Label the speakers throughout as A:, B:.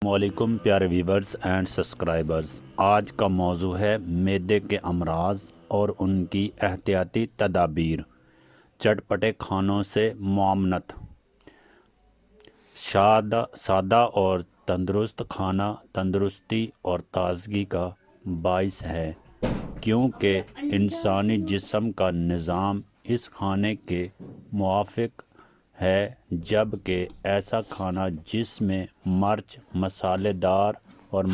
A: السلام علیکم پیارے ویورز اینڈ سبسکرائبرز۔ آج کا موضوع ہے معدے کے امراض اور ان کی احتیاطی تدابیر۔ چٹپٹے کھانوں سے معاملت۔ سادہ اور تندرست کھانا تندرستی اور تازگی کا باعث ہے، کیونکہ انسانی جسم کا نظام اس کھانے کے موافق ہے، جبکہ ایسا کھانا جس میں مرچ، مسالے دار اور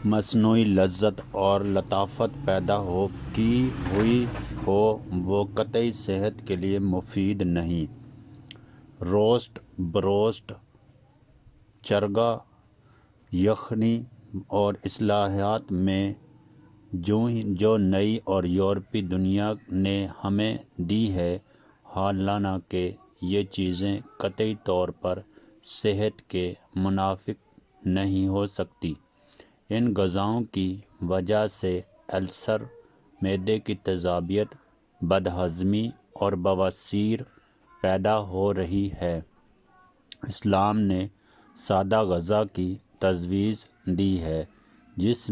A: مصنوعی لذت اور لطافت پیدا کی ہوئی ہو وہ قطعی صحت کے لیے مفید نہیں۔ روسٹ، بروسٹ، چرگا، یخنی اور اصطلاحات میں جو نئی اور یورپی دنیا نے ہمیں دی ہے، حالانکہ یہ چیزیں قطعی طور پر صحت کے منافع نہیں ہو سکتی۔ ان غذاؤں کی وجہ سے السر، معدے کی تیزابیت، بد ہضمی اور بواسیر پیدا ہو رہی ہے۔ اسلام نے سادہ غذا کی تجویز دی ہے، جس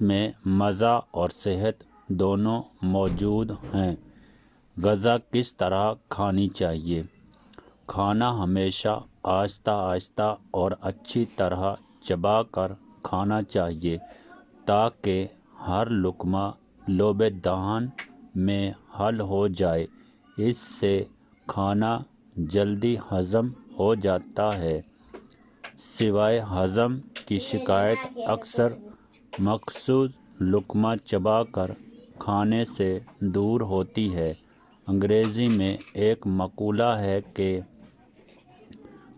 A: میں مزہ اور صحت دونوں موجود ہیں۔ غذا کس طرح کھانی چاہیے؟ کھانا ہمیشہ آہستہ آہستہ اور اچھی طرح چبا کر کھانا چاہیے، تاکہ ہر لقمہ لب دہن میں حل ہو جائے۔ اس سے کھانا جلدی ہضم ہو جاتا ہے۔ سوائے ہضم کی شکایت اکثر مقصود لقمہ چبا کر کھانے سے دور ہوتی ہے۔ انگریزی میں ایک مقولہ ہے کہ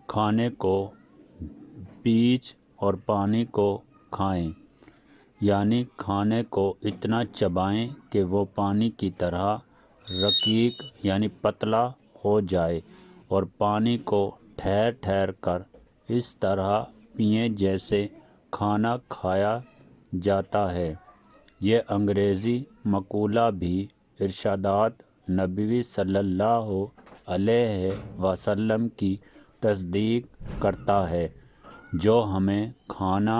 A: کھانے کو بیج اور پانی کو کھائیں، یعنی کھانے کو اتنا چبائیں کہ وہ پانی کی طرح رقیق یعنی پتلا ہو جائے، اور پانی کو ٹھہر ٹھہر کر اس طرح پئیں جیسے کھانا کھایا جاتا ہے۔ یہ انگریزی مقولہ بھی ارشادات نبوی صلی اللہ علیہ وسلم کی تصدیق کرتا ہے، جو ہمیں کھانا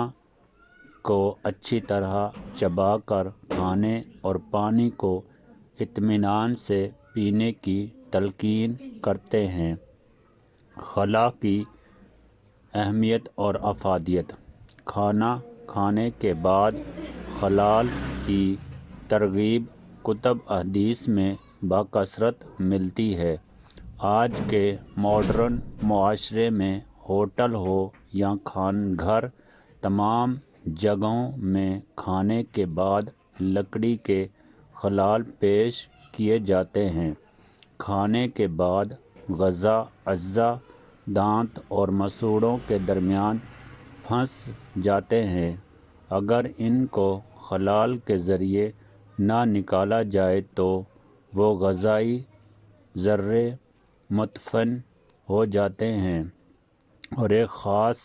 A: کو اچھی طرح چبا کر کھانے اور پانی کو اطمینان سے پینے کی تلقین کرتے ہیں۔ خلا کی اہمیت اور افادیت۔ کھانا کھانے کے بعد خلال کی ترغیب کتب حدیث میں بکثرت ملتی ہے۔ آج کے ماڈرن معاشرے میں ہوٹل ہو یا گھر، تمام جگہوں میں کھانے کے بعد لکڑی کے خلال پیش کیے جاتے ہیں۔ کھانے کے بعد غذا اجزاء دانت اور مسوڑھوں کے درمیان پھنس جاتے ہیں۔ اگر ان کو خلال کے ذریعے نہ نکالا جائے تو وہ غذائی ذرے مدفن ہو جاتے ہیں اور ایک خاص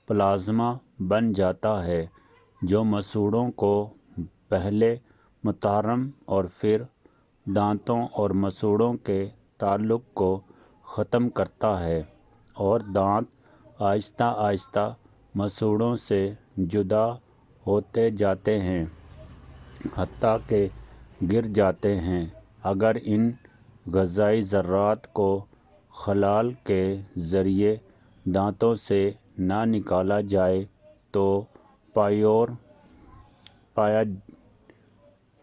A: پلازمہ بن جاتا ہے، جو مسوڑھوں کو پہلے متحرک اور پھر دانتوں اور مسوڑھوں کے تعلق کو ختم کرتا ہے، اور دانت آہستہ آہستہ مسوڑھوں سے جدا ہوتے جاتے ہیں، حتیٰ کہ گر جاتے ہیں۔ اگر ان غذائی ذرات کو خلال کے ذریعے دانتوں سے نہ نکالا جائے تو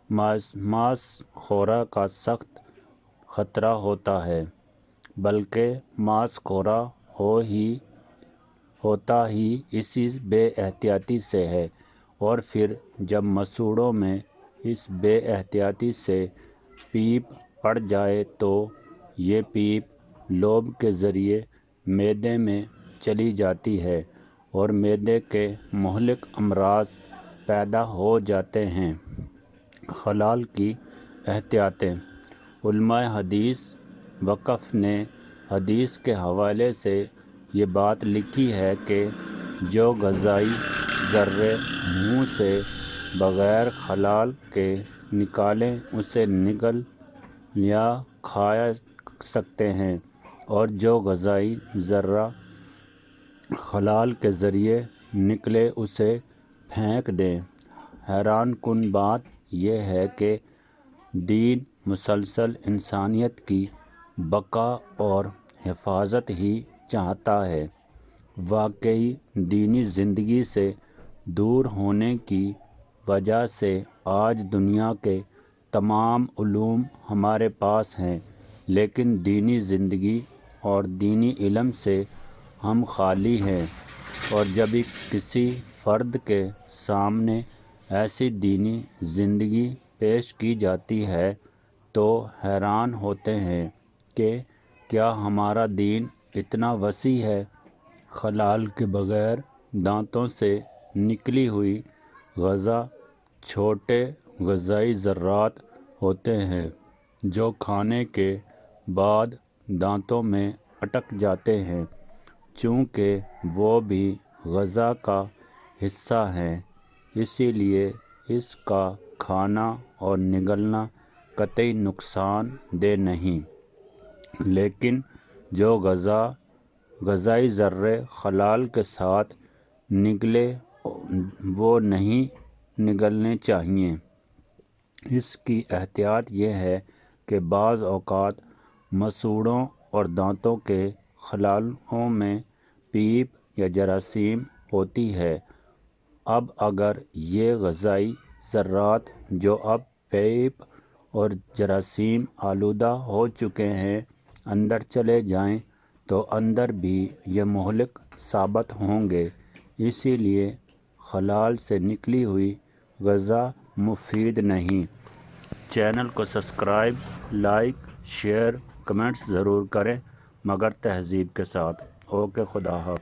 A: ماس خوری کا سخت خطرہ ہوتا ہے، بلکہ ماس خوری ہوتا ہی اسی بے احتیاطی سے ہے، اور پھر جب مسوڑھوں میں اس بے احتیاطی سے پیپ پڑ جائے تو یہ پیپ لوب کے ذریعے معدے میں چلی جاتی ہے اور معدے کے مہلک امراض پیدا ہو جاتے ہیں۔ خلال کی احتیاطیں۔ علماء حدیث وقف نے حدیث کے حوالے سے یہ بات لکھی ہے کہ جو غذائی ذرے منہ سے بغیر خلال کے نکالے اسے نگل یا کھا سکتے ہیں۔ اور جو غذائی ذرہ خلال کے ذریعے نکلے اسے پھینک دیں۔ حیران کن بات یہ ہے کہ دین مسلسل انسانیت کی بقا اور حفاظت ہی چاہتا ہے۔ واقعی دینی زندگی سے دور ہونے کی وجہ سے آج دنیا کے تمام علوم ہمارے پاس ہیں، لیکن دینی زندگی اور دینی علم سے ہم خالی ہیں، اور جب کسی فرد کے سامنے ایسی دینی زندگی پیش کی جاتی ہے تو حیران ہوتے ہیں کہ کیا ہمارا دین اتنا وسیع ہے۔ خلال کے بغیر دانتوں سے نکلی ہوئی غذا چھوٹے غذائی ذرات ہوتے ہیں جو کھانے کے بعد دانتوں میں اٹک جاتے ہیں۔ چونکہ وہ بھی غذا کا حصہ ہیں، اسی لیے اس کا کھانا اور نگلنا قطعی نقصان دہ نہیں، لیکن جو غذائی ذرے خلال کے ساتھ نگلے وہ نہیں نگلنے چاہئیں۔ اس کی احتیاط یہ ہے کہ بعض اوقات مسوڑھوں اور دانتوں کے خلالوں میں پیپ یا جراثیم ہوتی ہے۔ اب اگر یہ غذائی ذرات جو اب پیپ اور جراثیم آلودہ ہو چکے ہیں اندر چلے جائیں تو اندر بھی یہ مہلک ثابت ہوں گے، اسی لیے خلال سے نکلی ہوئی غذا مفید نہیں۔ چینل کو سبسکرائب، لائک، شیئر، کمنٹس ضرور کریں، مگر تہذیب کے ساتھ۔ اوکے، خدا حافظ۔